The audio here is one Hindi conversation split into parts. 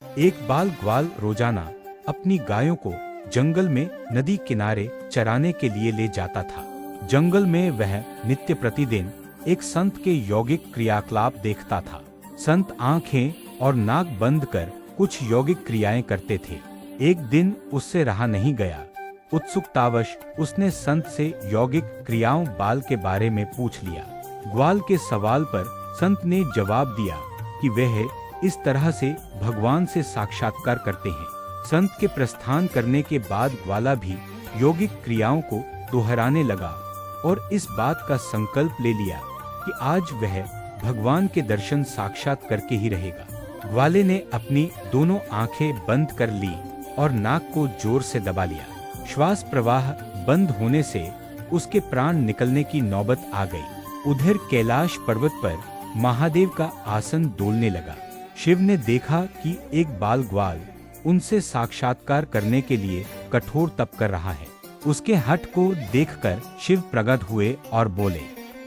एक बाल ग्वाल रोजाना अपनी गायों को जंगल में नदी किनारे चराने के लिए ले जाता था। जंगल में वह नित्य प्रतिदिन एक संत के यौगिक क्रियाकलाप देखता था। संत आंखें और नाक बंद कर कुछ यौगिक क्रियाएं करते थे। एक दिन उससे रहा नहीं गया। उत्सुकतावश उसने संत से यौगिक क्रियाओं बाल के बारे में पूछ लिया। ग्वाल के सवाल पर संत ने जवाब दिया कि वह इस तरह से भगवान से साक्षात्कार करते हैं। संत के प्रस्थान करने के बाद ग्वाला भी यौगिक क्रियाओं को दोहराने लगा और इस बात का संकल्प ले लिया कि आज वह भगवान के दर्शन साक्षात करके ही रहेगा। ग्वाले ने अपनी दोनों आंखें बंद कर ली और नाक को जोर से दबा लिया। श्वास प्रवाह बंद होने से उसके प्राण निकलने की नौबत आ गई। उधर कैलाश पर्वत पर महादेव का आसन डोलने लगा। शिव ने देखा कि एक बाल ग्वाल उनसे साक्षात्कार करने के लिए कठोर तप कर रहा है। उसके हठ को देखकर शिव प्रगट हुए और बोले,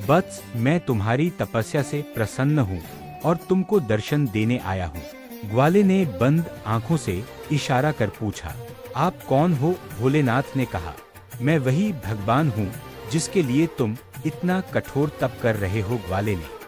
वत्स, मैं तुम्हारी तपस्या से प्रसन्न हूँ और तुमको दर्शन देने आया हूँ। ग्वाले ने बंद आंखों से इशारा कर पूछा, आप कौन हो? भोलेनाथ ने कहा, मैं वही भगवान हूँ जिसके लिए तुम इतना कठोर तप कर रहे हो। ग्वाले ने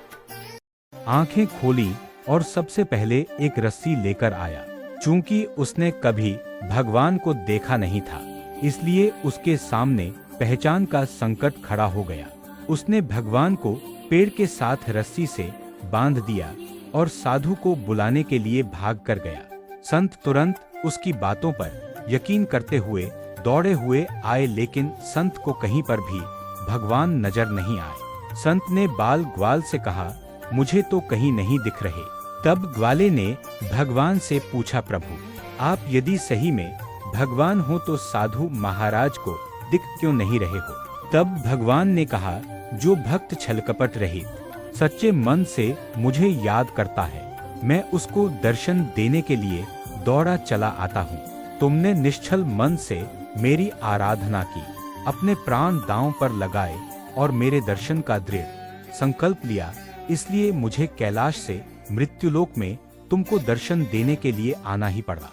आंखें खोली और सबसे पहले एक रस्सी लेकर आया। चूंकि उसने कभी भगवान को देखा नहीं था, इसलिए उसके सामने पहचान का संकट खड़ा हो गया। उसने भगवान को पेड़ के साथ रस्सी से बांध दिया और साधु को बुलाने के लिए भाग कर गया। संत तुरंत उसकी बातों पर यकीन करते हुए दौड़े हुए आए, लेकिन संत को कहीं पर भी भगवान नजर नहीं आए। संत ने बाल ग्वाल से कहा, मुझे तो कहीं नहीं दिख रहे। तब ग्वाले ने भगवान से पूछा, प्रभु, आप यदि सही में भगवान हो तो साधु महाराज को दिख क्यों नहीं रहे हो? तब भगवान ने कहा, जो भक्त छलकपट रहित सच्चे मन से मुझे याद करता है, मैं उसको दर्शन देने के लिए दौड़ा चला आता हूँ। तुमने निश्चल मन से मेरी आराधना की, अपने प्राण दांव पर लगाए और मेरे दर्शन का दृढ़ संकल्प लिया, इसलिए मुझे कैलाश से मृत्युलोक में तुमको दर्शन देने के लिए आना ही पड़ा।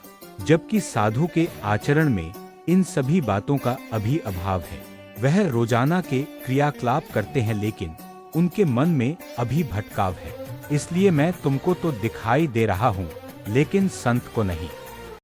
जबकि साधु के आचरण में इन सभी बातों का अभी अभाव है। वह रोजाना के क्रियाकलाप करते हैं, लेकिन उनके मन में अभी भटकाव है। इसलिए मैं तुमको तो दिखाई दे रहा हूँ, लेकिन संत को नहीं।